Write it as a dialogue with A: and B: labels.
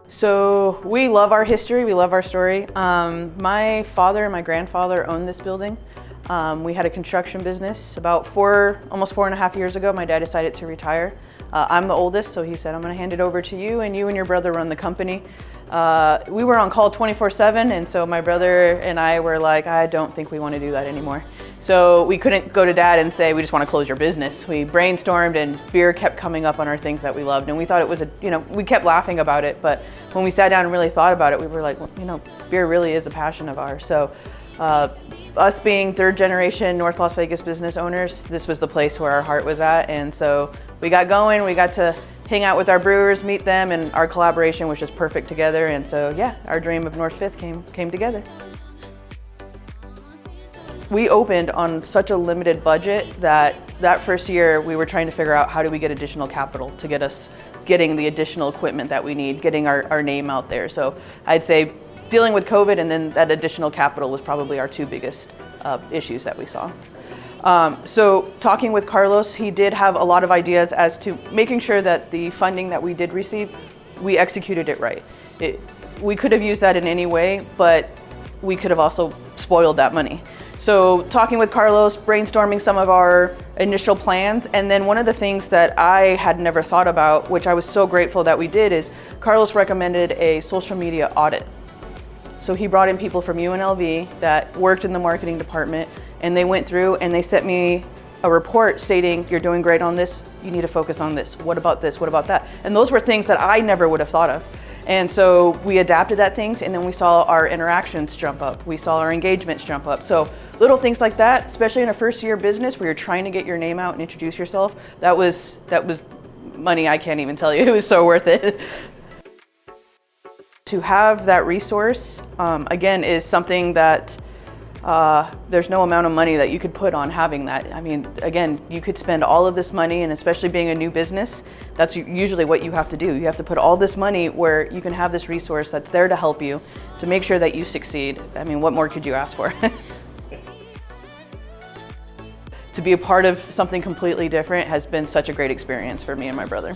A: So we love our history, we love our story. My father and my grandfather owned this building. We had a construction business. About almost 4.5 years ago, my dad decided to retire. I'm the oldest, so he said, I'm gonna hand it over to you and your brother run the company. We were on call 24/7, and so my brother and I were like, I don't think we wanna do that anymore. So we couldn't go to dad and say, we just wanna close your business. We brainstormed and beer kept coming up on our things that we loved, and we thought it was we kept laughing about it, but when we sat down and really thought about it, we were like, well, beer really is a passion of ours. So us being third generation North Las Vegas business owners, this was the place where our heart was at. And so we got going, we got to hang out with our brewers, meet them, and our collaboration was just perfect together. And so yeah, our dream of North Fifth came together. We opened on such a limited budget that first year we were trying to figure out how do we get additional capital to get us getting the additional equipment that we need, getting our name out there. So I'd say dealing with COVID and then that additional capital was probably our two biggest issues that we saw. So talking with Carlos, he did have a lot of ideas as to making sure that the funding that we did receive, we executed it right. We could have used that in any way, but we could have also spoiled that money. So talking with Carlos, brainstorming some of our initial plans, and then one of the things that I had never thought about, which I was so grateful that we did, is Carlos recommended a social media audit. So he brought in people from UNLV that worked in the marketing department, and they went through and they sent me a report stating, you're doing great on this, you need to focus on this, what about this, what about that? And those were things that I never would have thought of. And so we adapted that things, and then we saw our interactions jump up. We saw our engagements jump up. So little things like that, especially in a first year business where you're trying to get your name out and introduce yourself, that was money I can't even tell you. It was so worth it. To have that resource, again, is something that there's no amount of money that you could put on having that. I mean, again, you could spend all of this money, and especially being a new business, that's usually what you have to do. You have to put all this money where you can have this resource that's there to help you, to make sure that you succeed. I mean, what more could you ask for? To be a part of something completely different has been such a great experience for me and my brother.